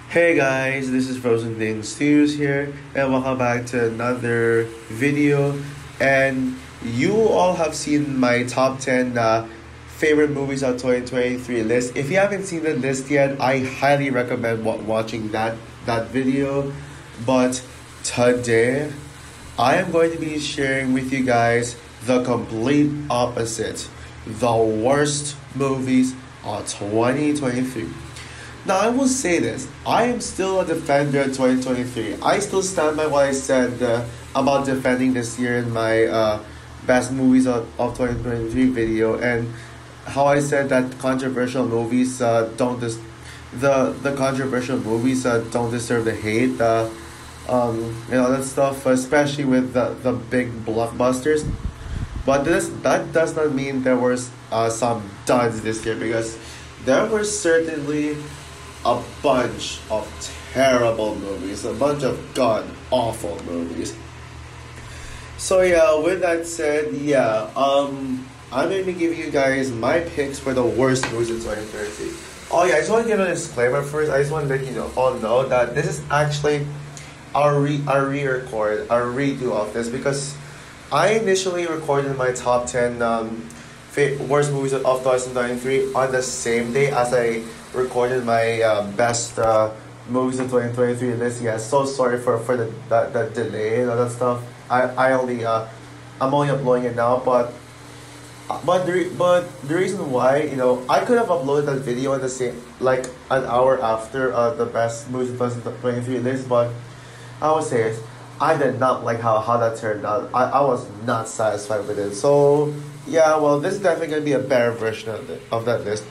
Hey guys, this is Frozen Things Studios here, and welcome back to another video. And you all have seen my top 10 favorite movies of 2023 list. If you haven't seen the list yet, I highly recommend watching that video. But today, I am going to be sharing with you guys the complete opposite, the worst movies of 2023. Now, I will say this. I am still a defender of 2023. I still stand by what I said about defending this year in my best movies of 2023 video, and how I said that controversial movies the controversial movies don't deserve the hate, and all that stuff, especially with the big blockbusters. But that does not mean there was some duds this year, because there were certainly a bunch of terrible movies, a bunch of god awful movies. So yeah, with that said, I'm going to give you guys my picks for the worst movies in 2030. Oh yeah, I just want to give a disclaimer first. I just want to let you all know that this is actually a re-record, a redo of this, because I initially recorded my top 10 worst movies of 2023 on the same day as I recorded my best movies of 2023 list. Yeah, so sorry for the delay and all that stuff. I'm only uploading it now, but the reason why, I could have uploaded that video on the same, like an hour after the best movies of 2023 list, but I would say it, I did not like how that turned out. I was not satisfied with it. So yeah, well, this is definitely gonna be a better version of that list.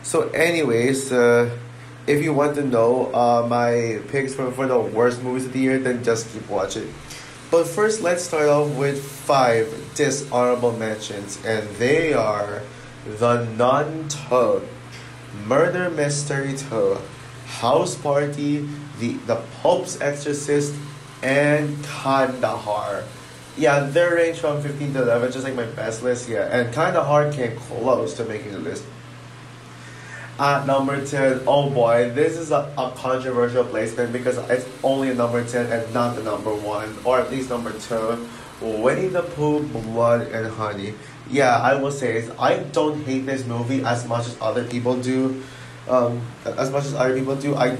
So anyways, if you want to know my picks for the worst movies of the year, then just keep watching. But first, let's start off with 5 dishonorable mentions, and they are The Nun 2, Murder Mystery 2, House Party, the Pope's Exorcist, and Kandahar. Yeah, they range from 15 to 11, just like my best list. Yeah, and Kandahar came close to making the list. At number 10, oh boy, this is a controversial placement because it's only a number 10 and not the number 1, or at least number 2. Winnie the Pooh, Blood and Honey. Yeah, I will say it. I don't hate this movie as much as other people do. I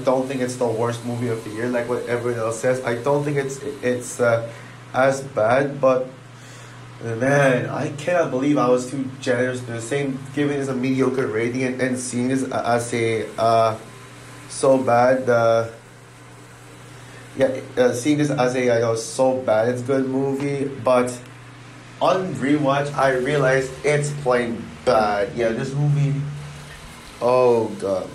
don't think it's the worst movie of the year, like what everyone else says. I don't think it's as bad, but man, I cannot believe I was too generous to saying giving this a mediocre rating and seeing this as a so bad. Seeing this as a so bad it's good movie, but on rewatch I realized it's plain bad. Yeah, this movie. Oh god.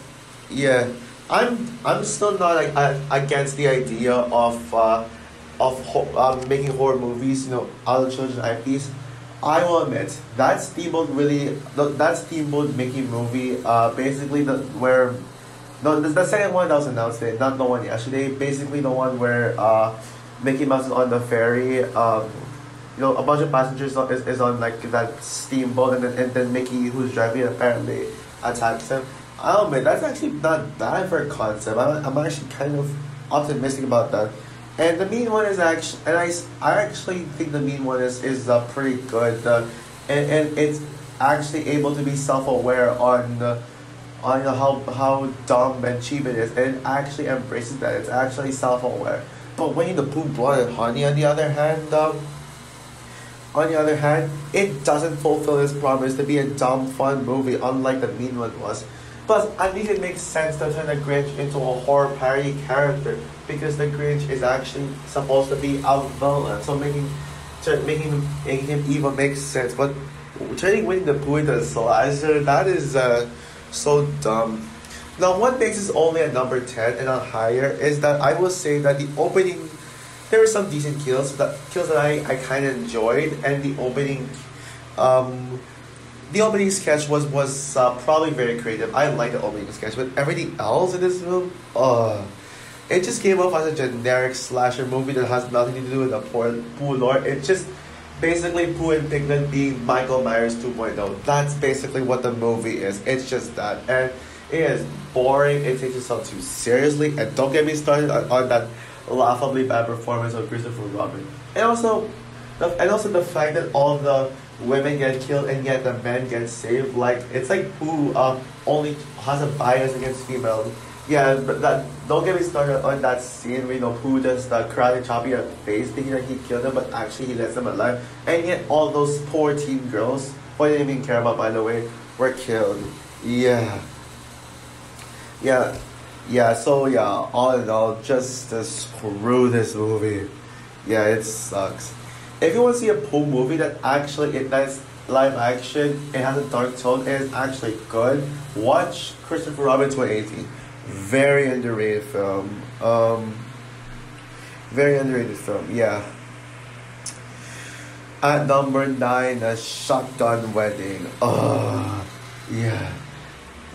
Yeah, I'm still not like against the idea of making horror movies, out of children's IPs. I will admit that Steamboat Mickey movie, basically the second one that was announced today, not the one yesterday. Basically the one where Mickey Mouse is on the ferry. A bunch of passengers is on like that steamboat, and then Mickey, who's driving, apparently attacks him. I'll admit that's actually not bad for a concept. I'm actually kind of optimistic about that. And the mean one is actually, and I actually think the mean one is pretty good, and it's actually able to be self-aware on how dumb and cheap it is, and it actually embraces that. It's actually self-aware. But Winnie the Pooh, Blood and Honey, on the other hand, it doesn't fulfill its promise to be a dumb, fun movie, unlike the mean one was. But at least it makes sense to turn the Grinch into a horror parody character, because the Grinch is actually supposed to be a villain. So making him evil makes sense. But turning Winnie the Pooh into a slasher, that is so dumb. Now, what makes this only a number 10 and not higher is that I will say that the opening, there were some decent kills that I kind of enjoyed, and the opening sketch was probably very creative. I like the opening sketch, but everything else in this film, it just came off as a generic slasher movie that has nothing to do with the Pooh lore. It's just basically Pooh and Piglet being Michael Myers 2.0. That's basically what the movie is. It's just that, and it is boring. It takes itself too seriously, and don't get me started on that laughably bad performance of Christopher Robin. And also, the fact that all the women get killed and yet the men get saved. Like it's like who only has a bias against females. Yeah, but that don't get me started on that scene where Pooh does the karate chopping at face thinking that he killed them, but actually he lets them alive. And yet all those poor teen girls, who I didn't even care about by the way, were killed. Yeah. Yeah. Yeah, so yeah, all in all, just screw this movie. Yeah, it sucks. If you want to see a Pooh movie that actually that's live action, it has a dark tone, and it's actually good, watch Christopher Robin 2018. Very underrated film. Very underrated film. Yeah. At number 9, A Shotgun Wedding. Yeah.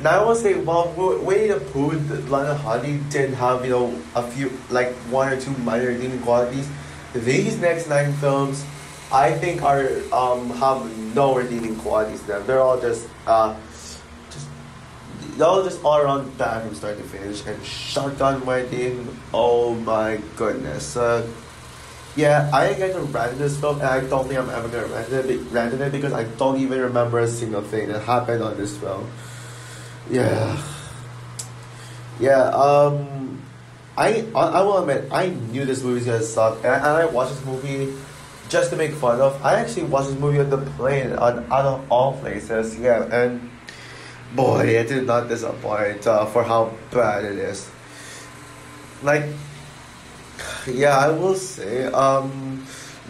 Now I will say, well, Winnie the Pooh, Lana Honey did have, a few, like, one or two minor redeeming qualities. These next 9 films, I think, are have no redeeming qualities to them. They're all just all around bad from start to finish. And Shotgun Wedding, oh my goodness. Yeah, I didn't get to rent this film, and I don't think I'm ever gonna rent it because I don't even remember a single thing that happened on this film. Yeah. Yeah, I will admit, I knew this movie was gonna suck, and I watched this movie just to make fun of. I actually watched this movie on the plane, out of all places, yeah, and boy, it did not disappoint for how bad it is. Like, yeah, I will say,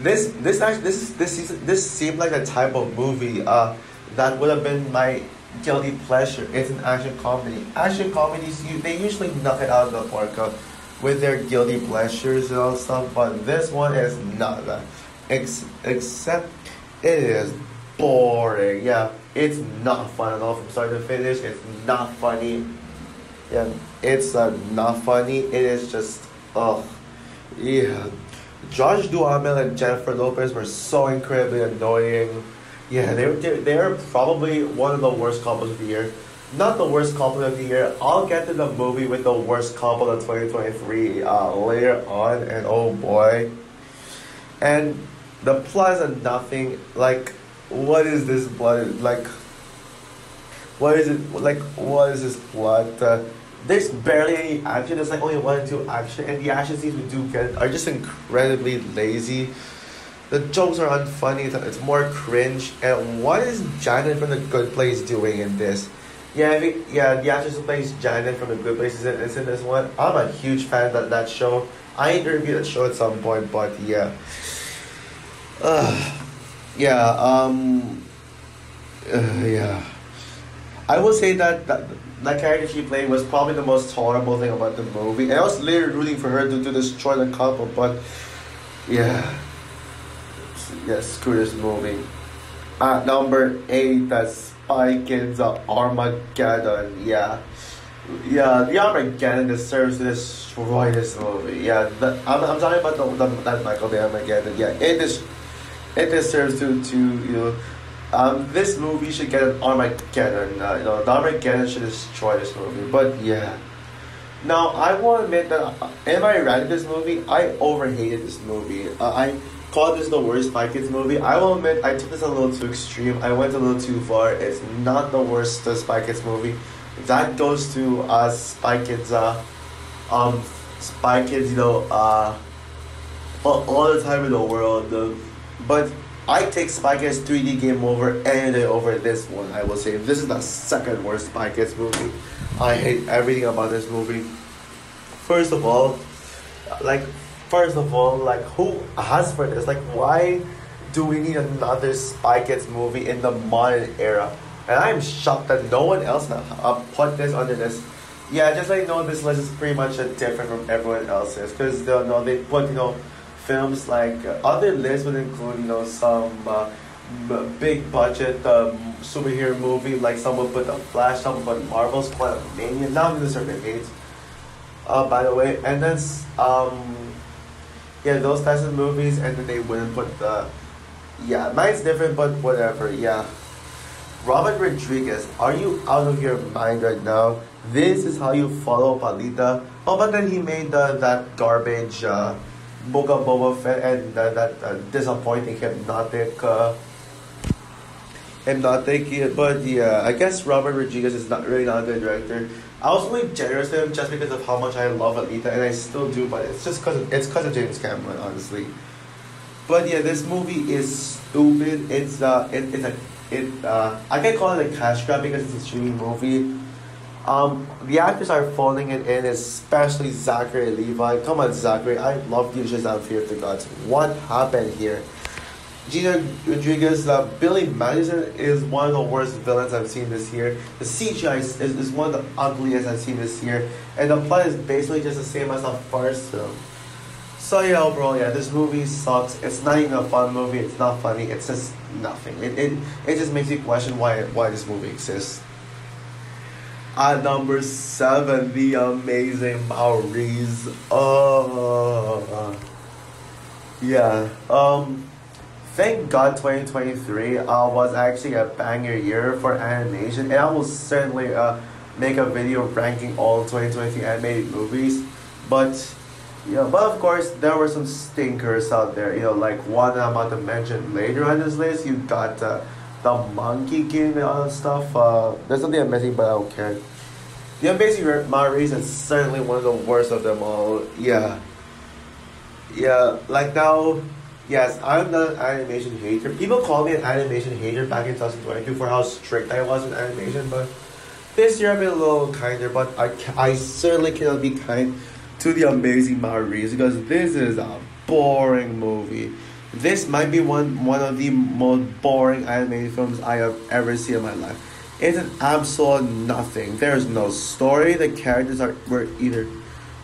this seemed like a type of movie that would have been my guilty pleasure. It's an action comedy. Action comedies, they usually knock it out of the park with their guilty pleasures and all stuff, but this one is not that. Except it is boring. Yeah, it's not fun at all from start to finish. It's not funny. Yeah, it's not funny. It is just, yeah. Josh Duhamel and Jennifer Lopez were so incredibly annoying. Yeah, they're probably one of the worst couples of the year. Not the worst couple of the year. I'll get to the movie with the worst couple of 2023 later on, and oh boy. And the plot is nothing. Like, what is this plot? Like, what is it? Like, what is this plot? There's barely any action. There's like only 1 or 2 action, and the action scenes we do get are just incredibly lazy. The jokes are unfunny. It's more cringe. And what is Janet from The Good Place doing in this? Yeah, the actress who plays Janet from The Good Place is in this one. I'm a huge fan of that show. I interviewed that show at some point, but yeah. Yeah. I will say that character she played was probably the most tolerable thing about the movie. And I was literally rooting for her to destroy the couple, but yeah. Yeah, screw this movie. At number 8, that's Spy Kids Armageddon. Yeah, the Armageddon deserves to destroy this movie. Yeah, I'm talking about that Michael Bay Armageddon. Yeah, it deserves to this movie should get an Armageddon. The Armageddon should destroy this movie. But yeah. Now I will admit that if I rated this movie, I overhated this movie. I called this the worst Spy Kids movie. I will admit I took this a little too extreme. I went a little too far. It's not the worst Spy Kids movie. That goes to Spy Kids. Spy Kids. All the time in the world. But I take Spy Kids 3D Game Over any day over this one. I will say this is the second worst Spy Kids movie. I hate everything about this movie. First of all, who asked for this? Like, why do we need another Spy Kids movie in the modern era? And I'm shocked that no one else put this under this. Yeah, just like this list is pretty much different from everyone else's because they put films like other lists would include some big budget superhero movie, like some would put The Flash, some would put Marvel's Quantumania. Now I'm gonna hate. By the way, and then those types of movies, and then they wouldn't put mine's different, but whatever. Yeah, Robert Rodriguez, are you out of your mind right now? This is how you follow up Alita. Oh, but then he made that garbage Book of Boba Fett and that disappointing hypnotic. But yeah, I guess Robert Rodriguez is not really not a good director. I was only generous to him just because of how much I love Alita, and I still do. But it's just because of James Cameron, honestly. But yeah, this movie is stupid. I can call it a cash grab because it's a streaming movie. The actors are phoning it in, especially Zachary Levi. Come on, Zachary, I love you just out of fear of the gods. What happened here? Gina Rodriguez, Billy Madison is one of the worst villains I've seen this year. The CGI is one of the ugliest I've seen this year. And the plot is basically just the same as the first film. So yeah, overall, yeah, this movie sucks. It's not even a fun movie. It's not funny. It's just nothing. It just makes you question why this movie exists. At number 7, The Amazing Maurice. Yeah. Thank God 2023 was actually a banger year for animation, and I will certainly make a video ranking all 2023 animated movies. But but of course there were some stinkers out there. Like one I'm about to mention later on this list. You got the Monkey King and all that stuff. There's something I'm missing, but I don't care. The Amazing Maurice is certainly one of the worst of them all. Yeah. Like now. Yes, I'm not an animation hater. People called me an animation hater back in 2022 for how strict I was with animation, but this year I've been a little kinder, but I certainly cannot be kind to The Amazing Maurice because this is a boring movie. This might be one of the most boring animated films I have ever seen in my life. It's an absolute nothing. There's no story. The characters were either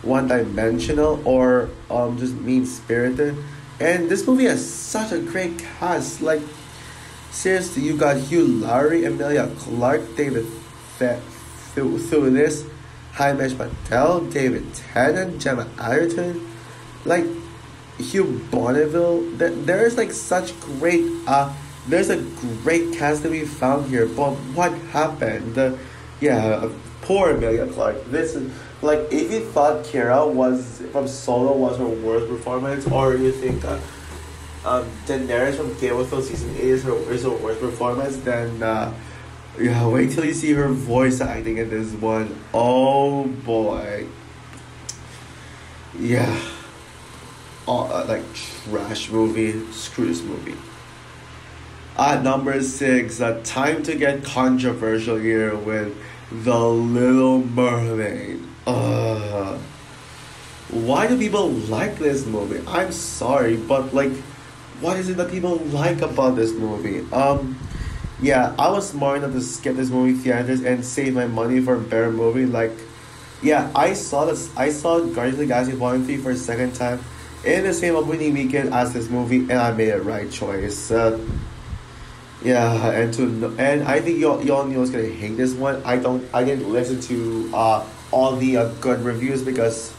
one-dimensional or just mean-spirited. And this movie has such a great cast. Like, seriously, you got Hugh Laurie, Emilia Clarke, David Thewlis, Himesh Patel, David Tennant, Gemma Arterton, like Hugh Bonneville. There's like such great there's a great cast to be found here. But what happened? Poor Emilia Clarke. This is like, if you thought Kira from Solo was her worst performance, or you think Daenerys from Game of Thrones season 8 is her worst performance, then wait till you see her voice acting in this one. Oh boy, yeah, like trash movie. Screw this movie. At number 6, time to get controversial here with The Little Mermaid. Why do people like this movie? I'm sorry, but like, what is it that people like about this movie? I was smart enough to skip this movie theaters and save my money for a better movie. Like, I saw Guardians of the Galaxy Volume 3 for a second time in the same opening weekend as this movie, and I made a right choice. And I think y'all knew I was gonna hate this one. I didn't listen to all the good reviews because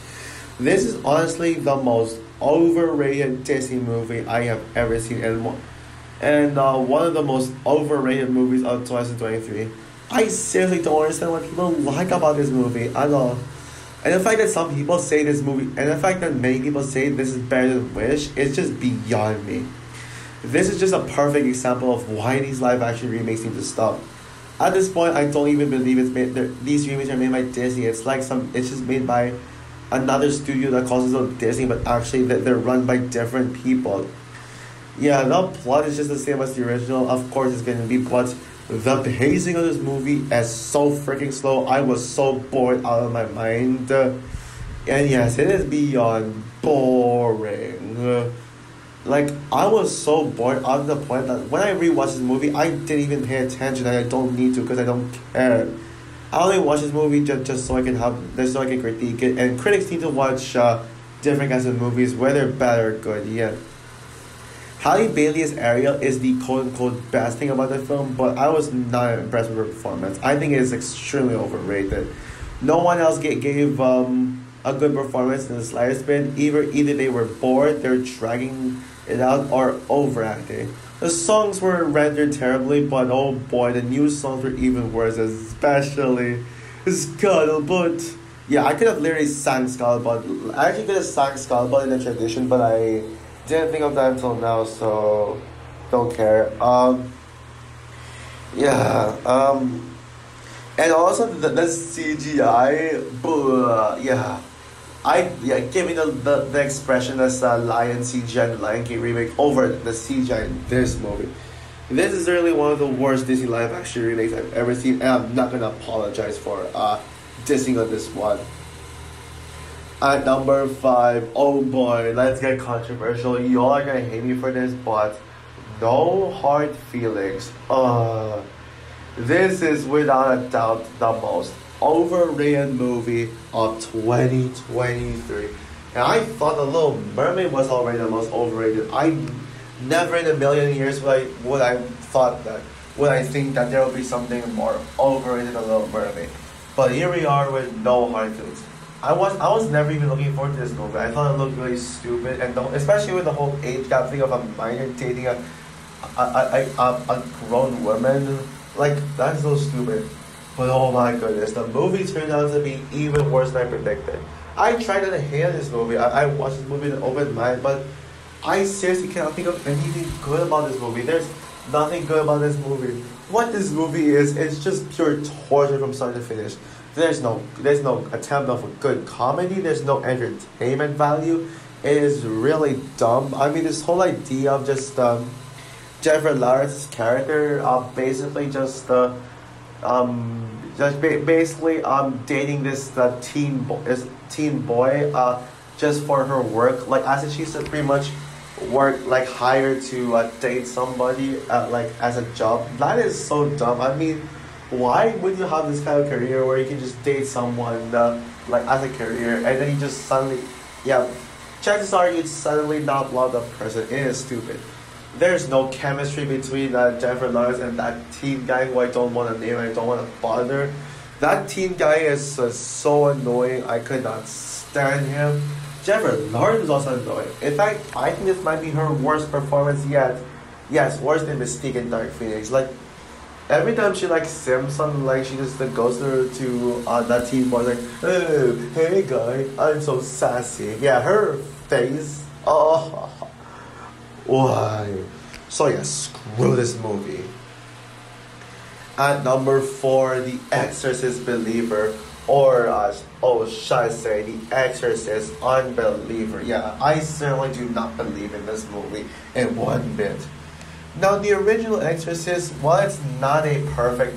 this is honestly the most overrated Disney movie I have ever seen, and one of the most overrated movies of 2023. I seriously don't understand what people like about this movie at all. And the fact that some people say this movie, and the fact that many people say this is better than Wish, it's just beyond me. This is just a perfect example of why these live action remakes need to stop. At this point, I don't even believe these remakes are made by Disney. It's just made by another studio that calls itself Disney, but actually they're run by different people. Yeah, the plot is just the same as the original. Of course, it's gonna be, but the pacing of this movie is so freaking slow. I was so bored out of my mind. And yes, it is beyond boring. Like, I was so bored out of the point that when I rewatched this movie, I didn't even pay attention, and I don't need to because I don't care. I only watch this movie just so I can critique it, and critics need to watch different kinds of movies, whether bad or good. Yeah. Halle Bailey as Ariel is the quote-unquote best thing about the film, but I was not impressed with her performance. I think it is extremely overrated. No one else gave a good performance in the slightest bit. Either they were bored, they're dragging it out, or overacting. The songs were rendered terribly, but oh boy, the new songs were even worse, especially Scuttlebutt. Yeah, I could have literally sang Scuttlebutt. I actually could have sang Scuttlebutt in the tradition, but I didn't think of that until now, so don't care. Yeah. And also the CGI. Yeah. Give me the expression as Lion CGI and Lion King remake over the CGI in this movie. This is really one of the worst Disney live action remakes I've ever seen, and I'm not gonna apologize for dissing on this one. At number five, oh boy, let's get controversial. Y'all are gonna hate me for this, but no hard feelings. This is without a doubt the most overrated movie of 2023. And I thought The Little Mermaid was already the most overrated. I never in a million years would I think that there would be something more overrated than The Little Mermaid. But here we are with no hard feelings. I was never even looking forward to this movie. I thought it looked really stupid, and especially with the whole age gap thing of a minor dating a grown woman. Like, that's so stupid. But oh my goodness, the movie turned out to be even worse than I predicted. I tried to hate this movie. I watched this movie with an open mind, but I seriously cannot think of anything good about this movie. There's nothing good about this movie. What this movie is, it's just pure torture from start to finish. There's no attempt of a good comedy. There's no entertainment value. It is really dumb. I mean, this whole idea of just Jennifer Lawrence's character, basically basically dating this teen boy just for her work, like as if she's pretty much hired to date somebody like as a job. That is so dumb. I mean, why would you have this kind of career where you can just date someone like as a career, and then you just suddenly, yeah, chances are you'd suddenly not love that person. It is stupid. There's no chemistry between Jennifer Lawrence and that teen guy who I don't want to name. I don't want to bother. That teen guy is so annoying. I could not stand him. Jennifer Lawrence is also annoying. In fact, I think this might be her worst performance yet. Yes, worse than Mystique in Dark Phoenix. Like, every time she Simpson, she just goes to that teen boy oh, hey guy, I'm so sassy. Yeah, her face. Oh. Why? So yeah, screw this movie. At number four, The Exorcist Believer, or should I say, The Exorcist Unbeliever. Yeah, I certainly do not believe in this movie in one bit. Now, the original Exorcist, while it's not a perfect,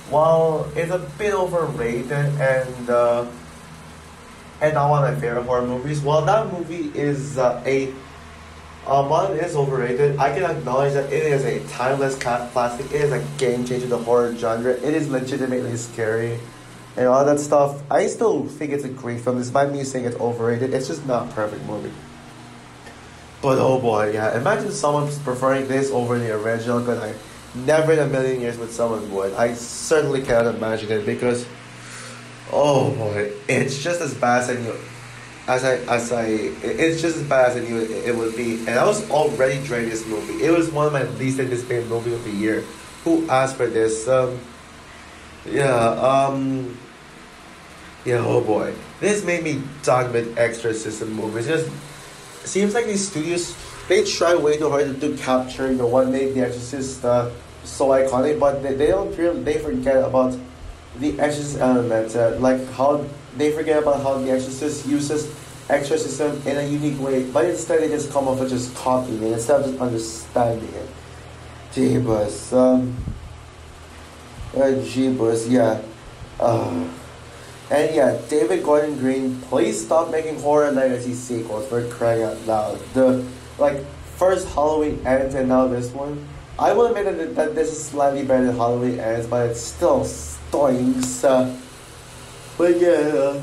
while it's a bit overrated and not one of my favorite horror movies, while that movie is while it is overrated, I can acknowledge that it is a timeless classic. It is a game changer in the horror genre. It is legitimately scary and all that stuff. I still think it's a great film. Despite me saying it's overrated, it's just not a perfect movie. But oh boy, yeah, imagine someone preferring this over the original, because I never in a million years would someone would. I certainly cannot imagine it, because oh boy, it's just as bad as I knew. It's just as bad as I knew it would be. And I was already dreading this movie. It was one of my least anticipated movies of the year. Who asked for this? Yeah, oh boy. This made me done with exorcism movies. It seems like these studios, they try way too hard to capture, what made The Exorcist so iconic, but they forget about the exorcist element, how they forget about how The Exorcist uses exorcism in a unique way, but instead they just come off with just copying it instead of just understanding it. Jeebus, yeah. And yeah, David Gordon Green, please stop making horror legacy sequels, for crying out loud. The first Halloween Ends and now this one. I will admit that this is slightly better than Halloween Ends, but it's still stinks. But yeah,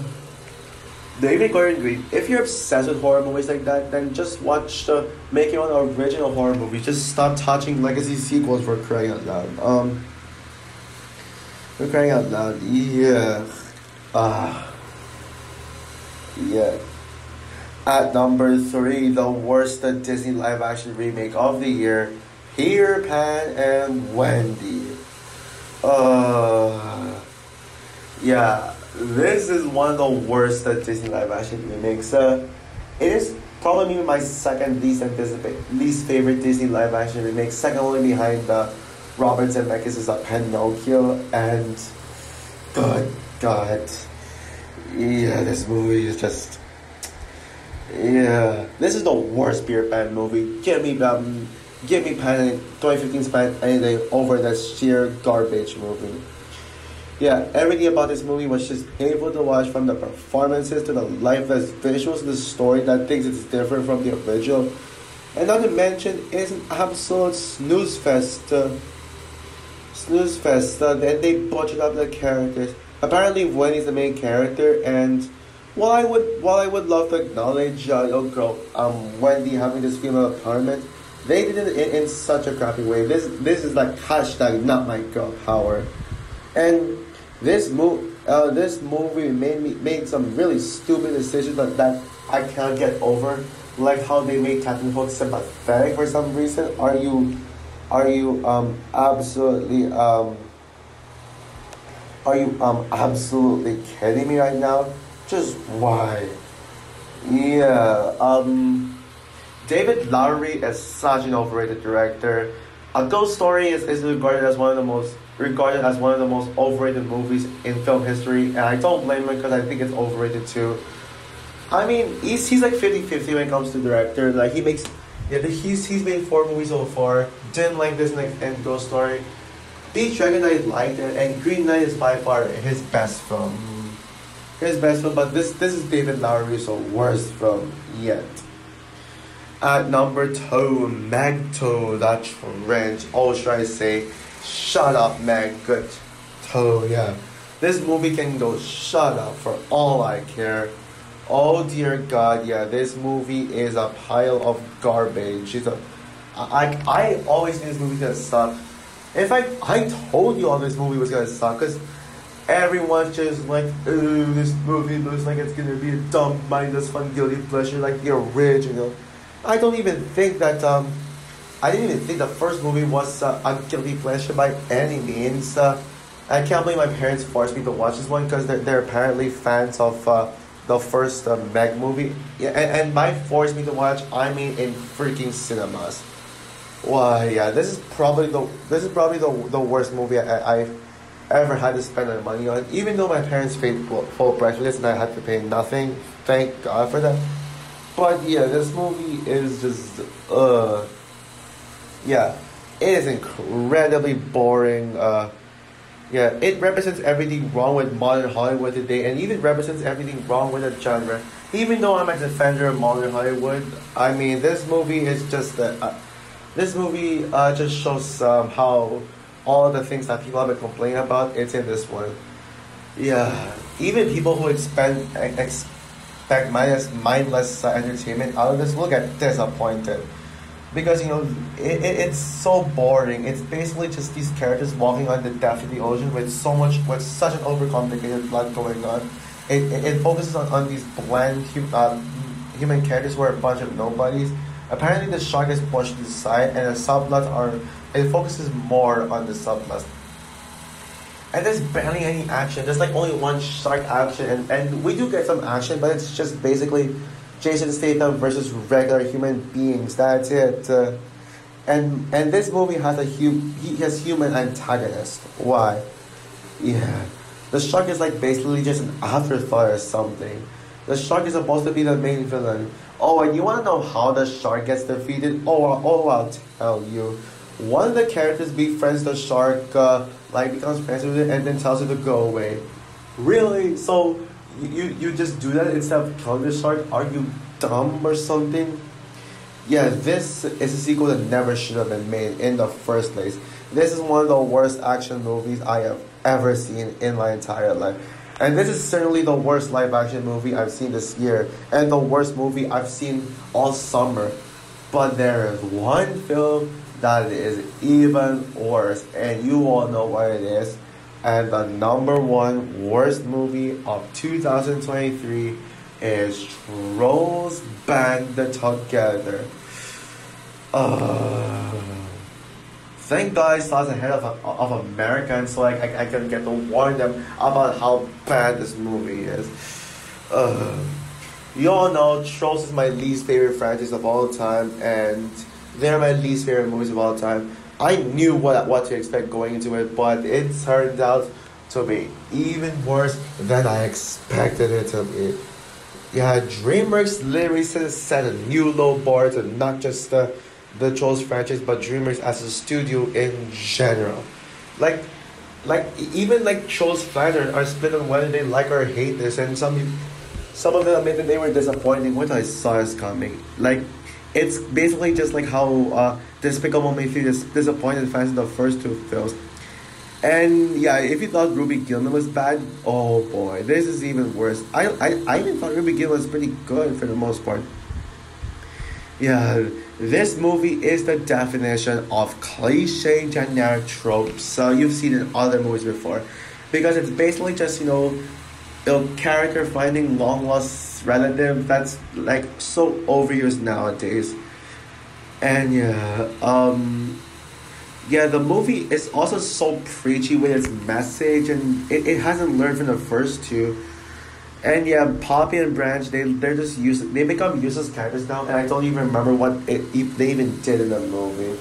David Gordon Green, if you're obsessed with horror movies like that, then just make your own original horror movie. Just stop touching legacy sequels, for crying out loud. For crying out loud, yeah. Yeah. At number three, the worst Disney live action remake of the year, Peter Pan and Wendy. Yeah, this is one of the worst Disney live action remakes. It is probably my second least favorite Disney live action remake, second only behind the Robert Zemeckis' Pinocchio, and good God, yeah, this movie is just, yeah, this is the worst Peter Pan movie. Give me Pan 2015 Pan anything over that sheer garbage movie. Yeah, everything about this movie was just painful to watch, from the performances to the lifeless visuals, the story that thinks it's different from the original. And not to mention, it's an absolute snooze fest. And they butchered up the characters. Apparently, Wendy's the main character, and while I would love to acknowledge Wendy having this female empowerment, they did it in such a crappy way. This is like hashtag not my girl power, and this movie made some really stupid decisions that I can't get over, like how they made Captain Hook sympathetic for some reason. Are you absolutely kidding me right now? Just why? Yeah, David Lowery is such an overrated director. A Ghost Story is regarded as one of the most overrated movies in film history, and I don't blame him because I think it's overrated too. I mean, he's like 50-50 when it comes to director. Like he's made 4 movies so far. Didn't like this and Ghost Story. Beach Dragon Knight liked it, and Green Knight is by far his best film. But this is David Lowery's worst film yet. At number 2, Meg 2, that's French. Or should I say, shut up, Meg. Good. 2, yeah. This movie can go shut up for all I care. Oh dear God, yeah, this movie is a pile of garbage. I always knew this movie was gonna suck. In fact, I told you all this movie was gonna suck, because everyone's just like, ooh, this movie looks like it's gonna be a dumb, mindless, fun, guilty pleasure like the original. I didn't even think the first movie was a guilty pleasure by any means. I can't believe my parents forced me to watch this one, because they're apparently fans of the first Meg movie. Yeah, and by forced me to watch, I mean in freaking cinemas. Why, yeah, this is probably the worst movie I've ever had to spend my money on. Even though my parents paid full price for this and I had to pay nothing, thank God for that. But yeah, this movie is just yeah, it is incredibly boring. Yeah, it represents everything wrong with modern Hollywood today, and even represents everything wrong with the genre. Even though I'm a defender of modern Hollywood, I mean, this movie is just just shows how all the things that people have been complaining about, it's in this one. Yeah, even people who expect mindless entertainment out of this will get disappointed, because it's so boring. It's basically just these characters walking on the depth of the ocean with such an overcomplicated plot going on. It focuses on these bland human characters who are a bunch of nobodies. Apparently, the shark is pushed to the side, and it focuses more on the subplots. And there's barely any action. There's like only one shark action, and we do get some action, but it's just basically Jason Statham versus regular human beings. That's it. And this movie has he has human antagonist. Why? Yeah, the shark is like basically just an afterthought or something. The shark is supposed to be the main villain. Oh, and you want to know how the shark gets defeated? I'll tell you. One of the characters befriends the shark, becomes friends with it, and then tells it to go away. Really? So you just do that instead of killing the shark? Are you dumb or something? Yeah, this is a sequel that never should have been made in the first place. This is one of the worst action movies I have ever seen in my entire life. And this is certainly the worst live action movie I've seen this year, and the worst movie I've seen all summer. But there is one film that is even worse, and you all know what it is. And the number one worst movie of 2023 is Trolls Band Together. thank God I saw it ahead of American, so I can get to warn them about how bad this movie is. Uh, you all know Trolls is my least favorite franchise of all time, and they're my least favorite movies of all time. I knew what to expect going into it, but it turned out to be even worse than I expected it to be. Yeah, DreamWorks literally set a new low bar to not just the Trolls franchise, but DreamWorks as a studio in general. Like, even like Trolls fans are split on whether they like or hate this, and some of them admitted they were disappointed when I saw this coming. Like, it's basically just like how Despicable Me 3 disappointed fans in the first two films. And yeah, if you thought Ruby Gillman was bad, oh boy, this is even worse. I even thought Ruby Gillman was pretty good for the most part. Yeah, this movie is the definition of cliche generic tropes. So you've seen in other movies before, because it's basically just a character finding long lost relative that's like so overused nowadays. And yeah, the movie is also so preachy with its message, and it hasn't learned from the first two. And yeah, Poppy and Branch, they're just they become useless characters now, and I don't even remember if they even did in the movie.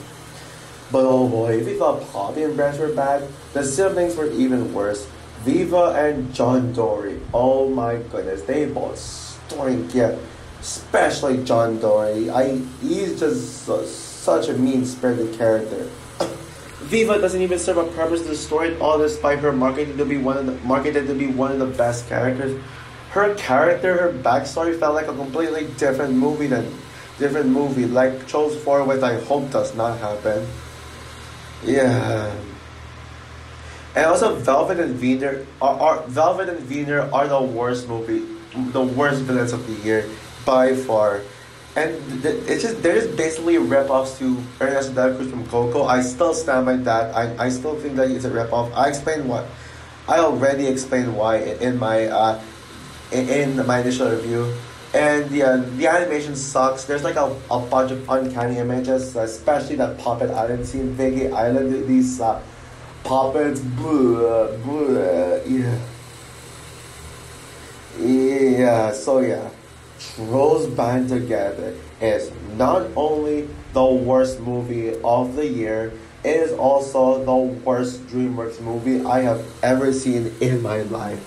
But oh boy, if you thought Poppy and Branch were bad, the siblings were even worse. Viva and John Dory, oh my goodness, they both stink. Yeah, especially John Dory. He's just such a mean-spirited character. Viva doesn't even serve a purpose in the story at all, despite her marketed to be one of the best characters. Her character, her backstory felt like a completely different movie. Like Trolls 4, which I hope does not happen. Yeah. And also, Velvet and Wiener are the worst villains of the year by far. And they're just basically rip-offs to Ernesto de la Cruz from Coco. I still stand by that. I still think that it's a rip-off. I already explained why in my initial review. And yeah, the animation sucks. There's like a bunch of uncanny images, especially that Puppet Island scene, Veggie Island. These puppets, yeah. Yeah, so yeah. Trolls Band Together is not only the worst movie of the year, it is also the worst DreamWorks movie I have ever seen in my life.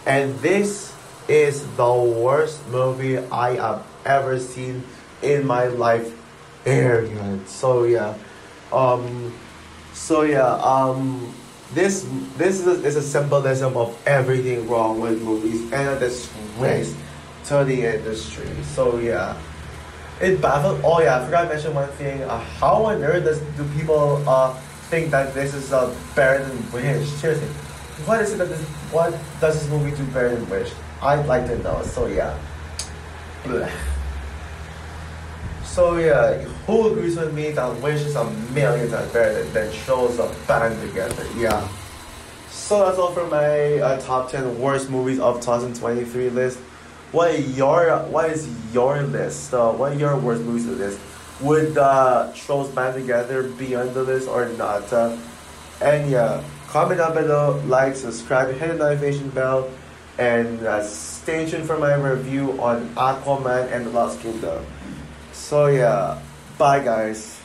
And this is the worst movie I have ever seen in my life. Period. This is a symbolism of everything wrong with movies and a disgrace to the industry. So yeah, it baffled. Oh yeah, I forgot to mention one thing. How on earth do people think that this is better than Wish? Seriously, what does this movie do better than Wish? I'd like to know. So yeah. Blech. So yeah, who agrees with me that Wish is a million times better than Trolls Band Together? Yeah. So that's all for my top 10 worst movies of 2023 list. What is your list? What are your worst movies of this? Would Trolls Band Together be on the list or not? And yeah, comment down below, like, subscribe, hit the notification bell, and stay tuned for my review on Aquaman and the Lost Kingdom. So yeah, bye guys.